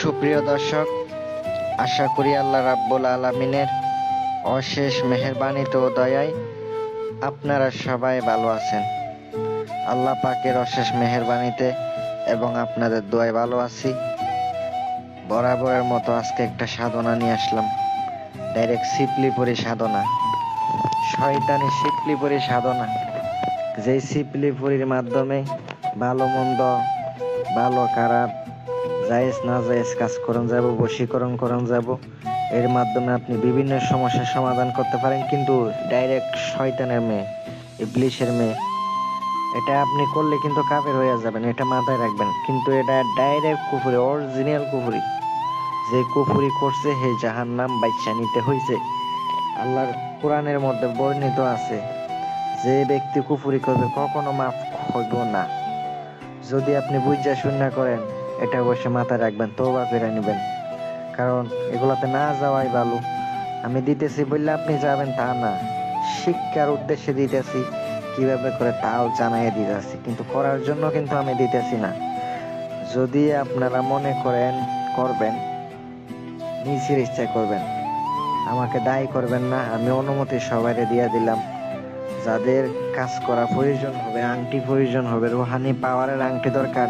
সুপ্রিয় দর্শক, আশা করি আল্লাহ রাব্বুল আলামিনের অশেষ মেহেরবানিতে ও দয়ায় আপনারা সবাই ভালো আছেন। আল্লাহ পাকের অশেষ মেহেরবানিতে এবং আপনাদের দোয়ায় ভালো আছি। বরাবরের মতো আজকে একটা সাধনা নিয়ে আসলাম, ডাইরেক্ট সিপলিপুরি সাধনা, শয়তানি সিপলিপুরি সাধনা। যেই সিপলিপুরির মাধ্যমে ভালো মন্দ, ভালো খারাপ, জায়েজ না জায়েজ কাজ করুন যাব, বশীকরণ করুন যাব, এর মাধ্যমে আপনি বিভিন্ন সমস্যার সমাধান করতে পারেন। কিন্তু ডাইরেক্ট শয়তানের মেয়ে, ইবলিশের মেয়ে, এটা আপনি করলে কিন্তু কাফের হয়ে যাবেন, এটা মাথায় রাখবেন। কিন্তু এটা ডাইরেক্ট কুফরি, অরিজিনাল কুফরি। যে কুফরি করছে হে জাহান্নাম বাইচা নিতে হয়েছে। আল্লাহর কোরআনের মধ্যে বর্ণিত আছে, যে ব্যক্তি কুফরি করবে কখনো মাফ হইব না। যদি আপনি বুঝা শুনা করেন, এটা অবশ্যই মাথায় রাখবেন, তওবা করে নেবেন, কারণ এগুলাতে না যাওয়াই ভালো। আমি দিতেছি বললে আপনি যাবেন তা না, শিক্ষার উদ্দেশ্যে দিতেছি, কিভাবে করে তাও জানাই দিতেছি, কিন্তু করার জন্য কিন্তু আমি দিতেছি না। যদি আপনারা মনে করেন করবেন, নিজের ইচ্ছায় করবেন, আমাকে দায়ী করবেন না। আমি অনুমতি সবাইকে দিয়ে দিলাম। যাদের কাজ করা প্রয়োজন হবে, আংটি প্রয়োজন হবে, রুহানি পাওয়ারের আংটি দরকার,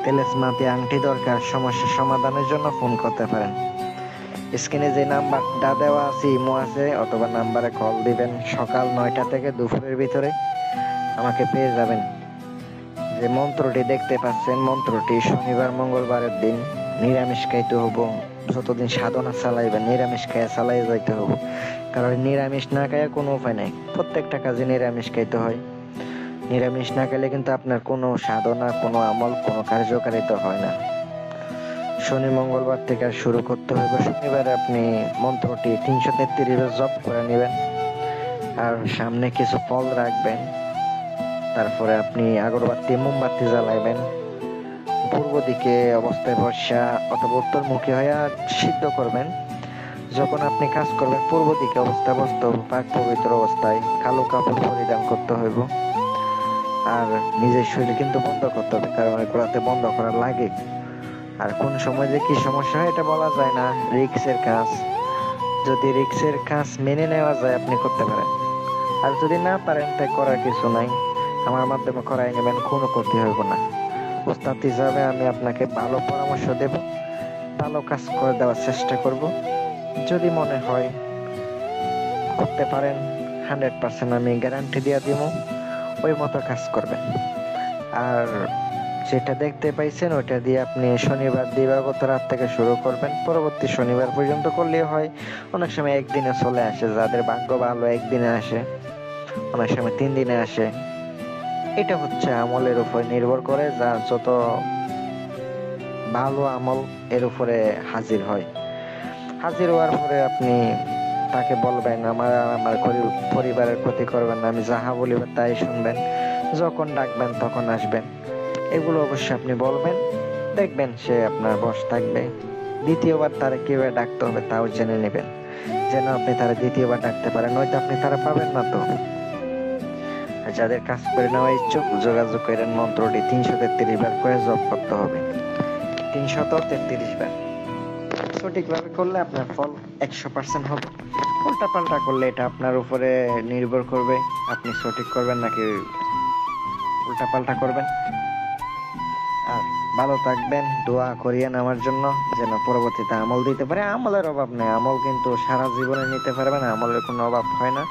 তেলেসমাতি আংটি দরকার, সমস্যা সমাধানের জন্য ফোন করতে পারেন। স্ক্রিনে যে নাম্বারটা দেওয়া আছে, ইমো আছে, অথবা নাম্বারে কল দিবেন। সকাল 9টা থেকে দুপুরের ভিতরে আমাকে পেয়ে যাবেন। যে মন্ত্রটি দেখতে পাচ্ছেন, মন্ত্রটি শনিবার মঙ্গলবারের দিন নিরামিষ খাইতে হবো। যতদিন সাধনা চালাইবেন নিরামিষ খাইয়া চালাই যাইতে হবো, কারণ নিরামিষ না খাইয়া কোনো উপায় নাই। প্রত্যেকটা কাজে নিরামিষ খাইতে হয়। নিরামিষ না খেলে কিন্তু আপনার কোনো সাধনা, কোনো আমল, কোনো কার্যকারিতা হয় না। শনি মঙ্গলবার থেকে শুরু করতে হবে। শনিবারে আপনি মন্ত্রটি 333 বার জপ করে নেবেন, আর সামনে কিছু ফল রাখবেন। তারপরে আপনি আগরবাতি, মোমবাতি জ্বালাইবেন। পূর্ব দিকে অবস্থায় বসা অথবা উত্তরমুখী হয়ে সিদ্ধ করবেন। যখন আপনি কাজ করবেন পূর্ব দিকে অবস্থায় বসতে হবে, পাক পবিত্র অবস্থায় কালো কাপড় পরিধান করতে হইব। আর নিজের শরীর কিন্তু বন্ধ করতে হবে, কারণ এগুলাতে বন্ধ করা লাগে। আর কোন সময় যে কি সমস্যা হয় এটা বলা যায় না, রিক্সের কাজ। যদি রিক্সের কাজ মেনে নেওয়া যায় আপনি করতে পারেন, আর যদি না পারেন তাই করার কিছু নাই, আমার মাধ্যমে করাই নেবেন, কোনো ক্ষতি হইব না। ওস্তাদ হিসাবে আমি আপনাকে ভালো পরামর্শ দেব, ভালো কাজ করে দেওয়ার চেষ্টা করব। যদি মনে হয় করতে পারেন, 100% আমি গ্যারান্টি দিয়ে দিব, ওই মতো কাজ করবেন। আর যেটা দেখতে পাইছেন ওইটা দিয়ে আপনি শনিবার দিবাগত রাত থেকে শুরু করবেন, পরবর্তী শনিবার পর্যন্ত করলেই হয়। অনেক সময় একদিনে চলে আসে, যাদের ভাগ্য ভালো একদিনে আসে, অনেক সময় 3 দিনে আসে। এটা হচ্ছে আমলের উপর নির্ভর করে, যার যত ভালো আমল এর উপরে হাজির হয়। হাজির হওয়ার পরে আপনি তাকে বলবেন, আমার পরিবারের ক্ষতি করবেন না, আমি যাহা বলিব তাই শুনবেন, যখন ডাকবেন তখন আসবেন। এগুলো অবশ্যই আপনি বলবেন, দেখবেন সে আপনার বশ থাকবে। দ্বিতীয়বার তারা কিভাবে ডাকতে হবে তাও জেনে নেবেন, যেন আপনি তারা দ্বিতীয়বার ডাকতে পারেন, নয়তো আপনি তারা পাবেন না। তো যাদের কাজ করে নেওয়া ইচ্ছুক যোগাযোগ করেন। মন্ত্রটি 333 বার করে জপ করতে হবে, 333 বার। সঠিকভাবে করলে আপনার ফল 100% হবে। উল্টা পাল্টা করলে এটা আপনার উপরে নির্ভর করবে, আপনি সঠিক করবেন নাকি উল্টা পাল্টা করবেন। আর ভালো থাকবেন, দোয়া করিয়েন আমার জন্য, যেন পরবর্তীতে আমল দিতে পারে। আমলের অভাব নেই, আমল কিন্তু সারা জীবনে নিতে পারবেন, আমলের কোনো অভাব হয় না,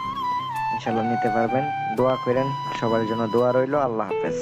ইনশাল্লাহ নিতে পারবেন। দোয়া করেন, সবার জন্য দোয়া রইল। আল্লাহ হাফেজ।